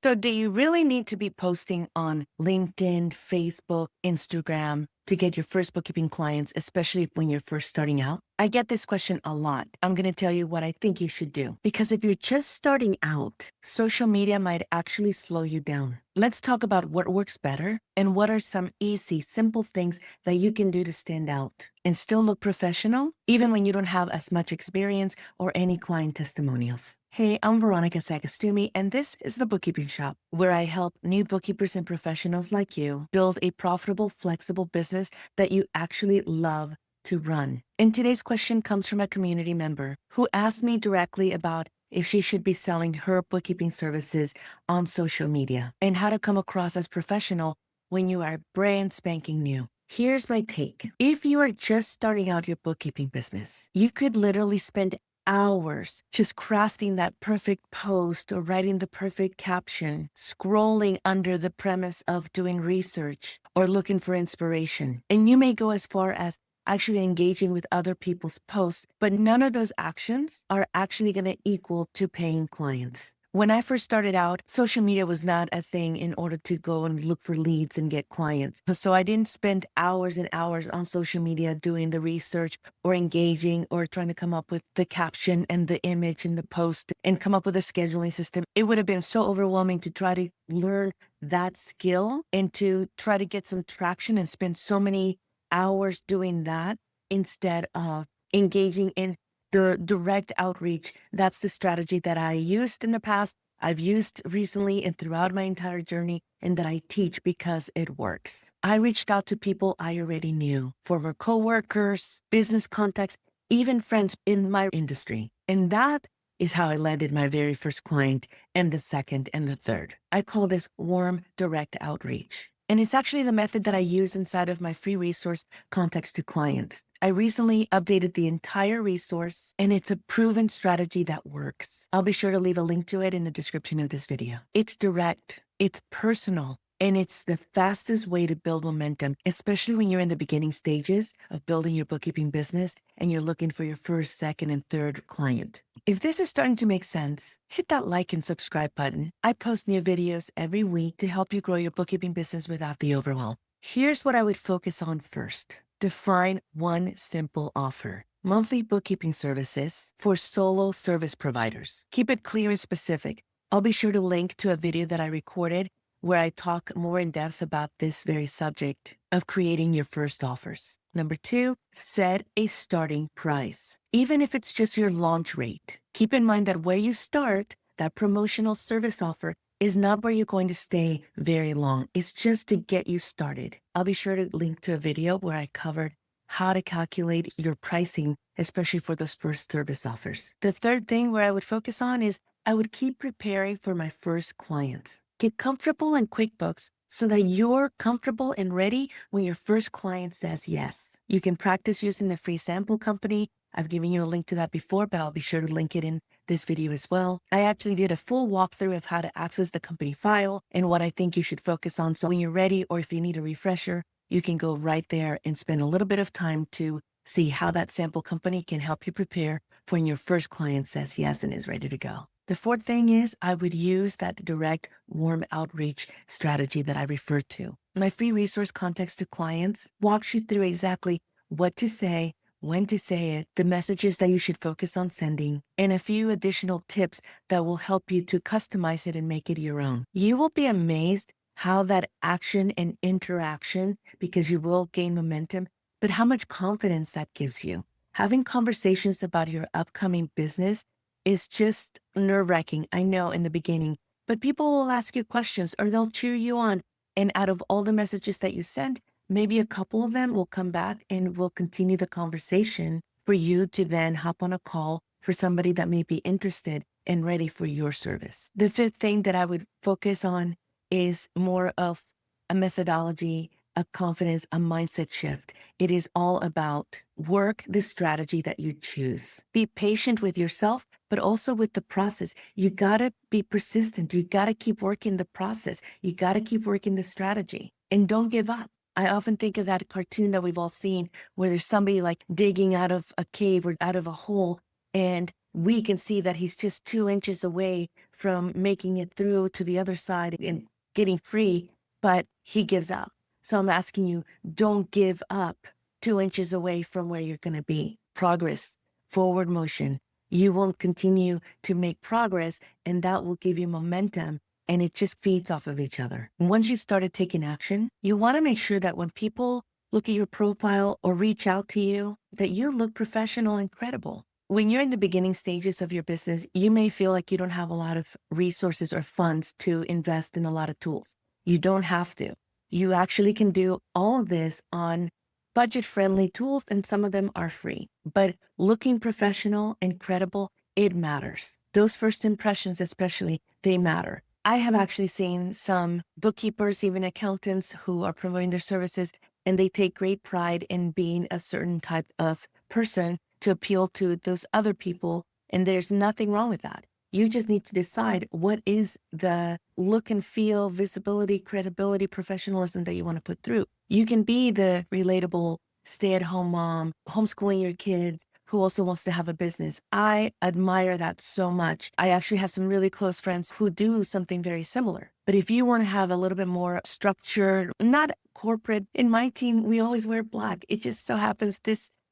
So, do you really need to be posting on LinkedIn, Facebook, Instagram to get your first bookkeeping clients, especially when you're first starting out? I get this question a lot. I'm going to tell you what I think you should do. Because if you're just starting out, social media might actually slow you down. Let's talk about what works better and what are some easy, simple things that you can do to stand out and still look professional, even when you don't have as much experience or any client testimonials. Hey, I'm Veronica Sagastumi, and this is the Bookkeeping Shop, where I help new bookkeepers and professionals like you build a profitable, flexible business that you actually love to run. And today's question comes from a community member who asked me directly about if she should be selling her bookkeeping services on social media and how to come across as professional when you are brand spanking new. Here's my take. If you are just starting out your bookkeeping business, you could literally spend hours just crafting that perfect post or writing the perfect caption, scrolling under the premise of doing research or looking for inspiration. And you may go as far as actually engaging with other people's posts, but none of those actions are actually going to equal to paying clients. When I first started out, social media was not a thing in order to go and look for leads and get clients. So I didn't spend hours and hours on social media doing the research or engaging or trying to come up with the caption and the image and the post and come up with a scheduling system. It would have been so overwhelming to try to learn that skill and to try to get some traction and spend so many hours doing that instead of engaging in the direct outreach. That's the strategy that I used in the past, I've used recently and throughout my entire journey, and that I teach because it works. I reached out to people I already knew, former coworkers, business contacts, even friends in my industry. And that is how I landed my very first client and the second and the third. I call this warm, direct outreach. And it's actually the method that I use inside of my free resource, Context to Clients. I recently updated the entire resource, and it's a proven strategy that works. I'll be sure to leave a link to it in the description of this video. It's direct, it's personal, and it's the fastest way to build momentum, especially when you're in the beginning stages of building your bookkeeping business and you're looking for your first, second, and third client. If this is starting to make sense, hit that like and subscribe button. I post new videos every week to help you grow your bookkeeping business without the overwhelm. Here's what I would focus on first. Define one simple offer. Monthly bookkeeping services for solo service providers. Keep it clear and specific. I'll be sure to link to a video that I recorded where I talk more in depth about this very subject of creating your first offers. Number 2, set a starting price. Even if it's just your launch rate, keep in mind that where you start, that promotional service offer is not where you're going to stay very long. It's just to get you started. I'll be sure to link to a video where I covered how to calculate your pricing, especially for those first service offers. The third thing where I would focus on is I would keep preparing for my first clients. Get comfortable in QuickBooks so that you're comfortable and ready when your first client says yes. You can practice using the free sample company. I've given you a link to that before, but I'll be sure to link it in this video as well. I actually did a full walkthrough of how to access the company file and what I think you should focus on. So when you're ready, or if you need a refresher, you can go right there and spend a little bit of time to see how that sample company can help you prepare for when your first client says yes and is ready to go. The fourth thing is I would use that direct warm outreach strategy that I referred to. My free resource, Context to Clients, walks you through exactly what to say, when to say it, the messages that you should focus on sending, and a few additional tips that will help you to customize it and make it your own. You will be amazed how that action and interaction, because you will gain momentum, but how much confidence that gives you. Having conversations about your upcoming business is just nerve-wracking, I know, in the beginning, but people will ask you questions or they'll cheer you on. And out of all the messages that you send, maybe a couple of them will come back and will continue the conversation for you to then hop on a call for somebody that may be interested and ready for your service. The fifth thing that I would focus on is more of a methodology, a confidence, a mindset shift. It is all about work the strategy that you choose. Be patient with yourself, but also with the process. You gotta be persistent. You gotta keep working the process. You gotta keep working the strategy, and don't give up. I often think of that cartoon that we've all seen where there's somebody like digging out of a cave or out of a hole, and we can see that he's just 2 inches away from making it through to the other side and getting free, but he gives up. So I'm asking you, don't give up 2 inches away from where you're going to be. Progress, forward motion. You will continue to make progress, and that will give you momentum, and it just feeds off of each other. Once you've started taking action, you want to make sure that when people look at your profile or reach out to you, that you look professional and credible. When you're in the beginning stages of your business, you may feel like you don't have a lot of resources or funds to invest in a lot of tools. You don't have to. You actually can do all of this on budget-friendly tools, and some of them are free. But looking professional and credible, it matters. Those first impressions especially, they matter. I have actually seen some bookkeepers, even accountants, who are promoting their services, and they take great pride in being a certain type of person to appeal to those other people. And there's nothing wrong with that. You just need to decide what is the look and feel, visibility, credibility, professionalism that you want to put through. You can be the relatable stay-at-home mom, homeschooling your kids, who also wants to have a business. I admire that so much. I actually have some really close friends who do something very similar. But if you want to have a little bit more structured, not corporate, in my team, we always wear black. It just so happens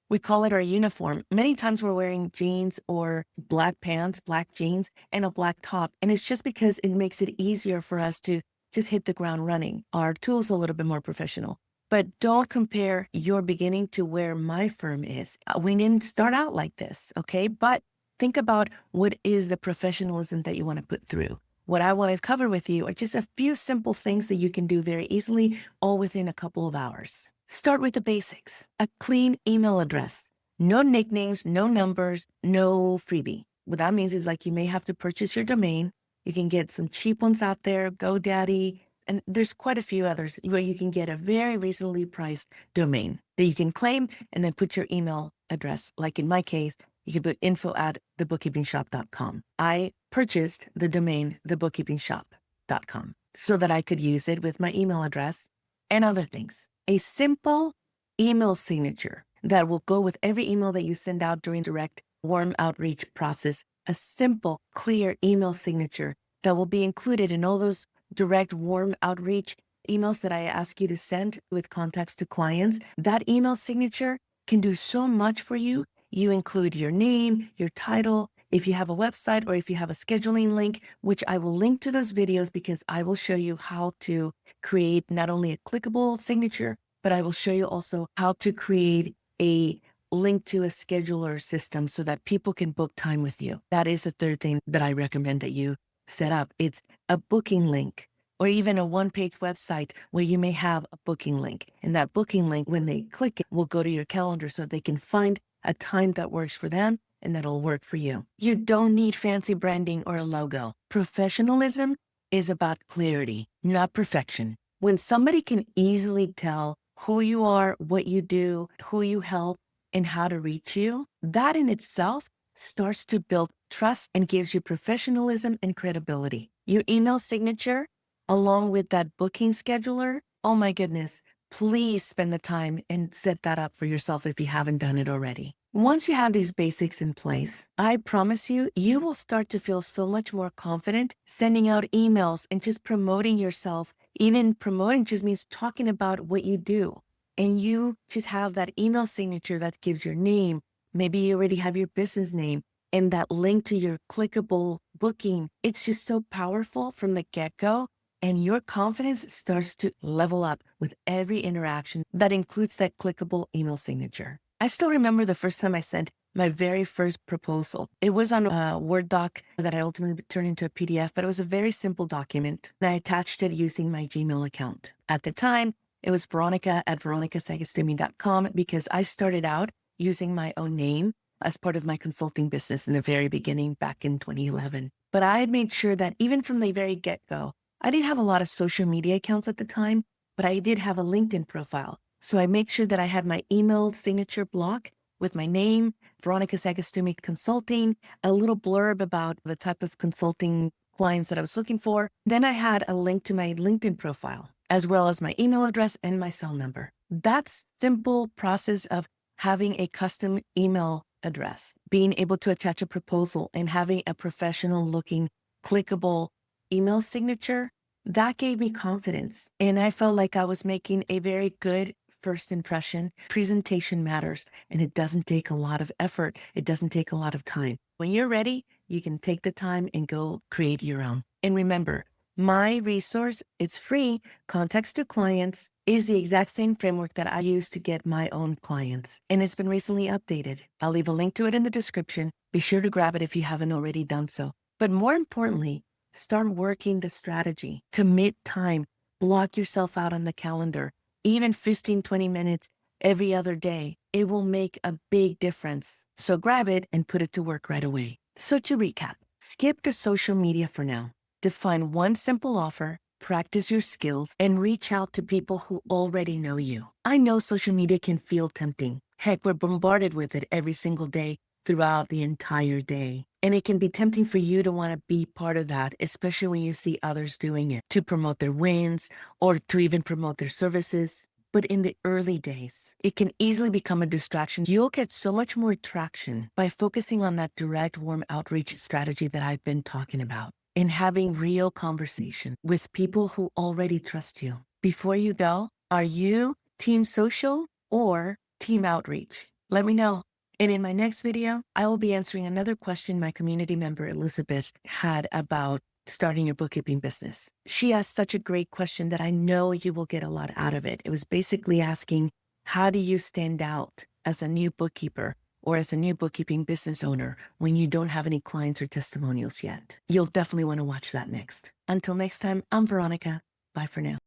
we call it our uniform. Many times we're wearing jeans or black pants, black jeans, and a black top. And it's just because it makes it easier for us to just hit the ground running. Our tool's a little bit more professional. But don't compare your beginning to where my firm is. We didn't start out like this, okay? But think about what is the professionalism that you want to put through. What I want to cover with you are just a few simple things that you can do very easily, all within a couple of hours. Start with the basics. A clean email address. No nicknames, no numbers, no freebie. What that means is, like, you may have to purchase your domain. You can get some cheap ones out there, GoDaddy, and there's quite a few others where you can get a very reasonably priced domain that you can claim and then put your email address. Like in my case, you can put info@thebookkeepingshop.com. I purchased the domain thebookkeepingshop.com so that I could use it with my email address and other things. A simple email signature that will go with every email that you send out during direct warm outreach process. A simple, clear email signature that will be included in all those direct warm outreach emails that I ask you to send with contacts to clients. That email signature can do so much for you. You include your name, your title, if you have a website, or if you have a scheduling link, which I will link to those videos, because I will show you how to create not only a clickable signature, but I will show you also how to create a link to a scheduler system so that people can book time with you. That is the third thing that I recommend that you set up. It's a booking link, or even a one-page website where you may have a booking link. And that booking link, when they click it, will go to your calendar so they can find a time that works for them and that'll work for you. You don't need fancy branding or a logo. Professionalism is about clarity, not perfection. When somebody can easily tell who you are, what you do, who you help, and how to reach you, that in itself starts to build trust and gives you professionalism and credibility. Your email signature, along with that booking scheduler, oh my goodness, please spend the time and set that up for yourself if you haven't done it already. Once you have these basics in place, I promise you, you will start to feel so much more confident sending out emails and just promoting yourself. Even promoting just means talking about what you do. And you just have that email signature that gives your name. Maybe you already have your business name and that link to your clickable booking. It's just so powerful from the get-go. And your confidence starts to level up with every interaction that includes that clickable email signature. I still remember the first time I sent my very first proposal. It was on a Word doc that I ultimately turned into a PDF, but it was a very simple document. And I attached it using my Gmail account. At the time, it was veronica@veronicasagastumi.com, because I started out using my own name as part of my consulting business in the very beginning back in 2011. But I had made sure that even from the very get-go, I didn't have a lot of social media accounts at the time, but I did have a LinkedIn profile. So I made sure that I had my email signature block with my name, Veronica Sagastumi Consulting, a little blurb about the type of consulting clients that I was looking for. Then I had a link to my LinkedIn profile, as well as my email address and my cell number. That simple process of having a custom email address, being able to attach a proposal and having a professional looking, clickable email signature, that gave me confidence. And I felt like I was making a very good first impression. Presentation matters, and it doesn't take a lot of effort. It doesn't take a lot of time. When you're ready, you can take the time and go create your own. And remember, my resource, it's free. Context to Clients is the exact same framework that I use to get my own clients. And it's been recently updated. I'll leave a link to it in the description. Be sure to grab it if you haven't already done so. But more importantly, start working the strategy. Commit time. Block yourself out on the calendar. Even 15, 20 minutes every other day. It will make a big difference. So grab it and put it to work right away. So to recap, skip the social media for now. Define one simple offer, practice your skills, and reach out to people who already know you. I know social media can feel tempting. Heck, we're bombarded with it every single day throughout the entire day. And it can be tempting for you to want to be part of that, especially when you see others doing it, to promote their wins or to even promote their services. But in the early days, it can easily become a distraction. You'll get so much more traction by focusing on that direct, warm outreach strategy that I've been talking about and having real conversation with people who already trust you. Before you go, are you team social or team outreach? Let me know. And in my next video, I will be answering another question my community member Elizabeth had about starting your bookkeeping business. She asked such a great question that I know you will get a lot out of it. It was basically asking, how do you stand out as a new bookkeeper or as a new bookkeeping business owner when you don't have any clients or testimonials yet? You'll definitely want to watch that next. Until next time, I'm Veronica. Bye for now.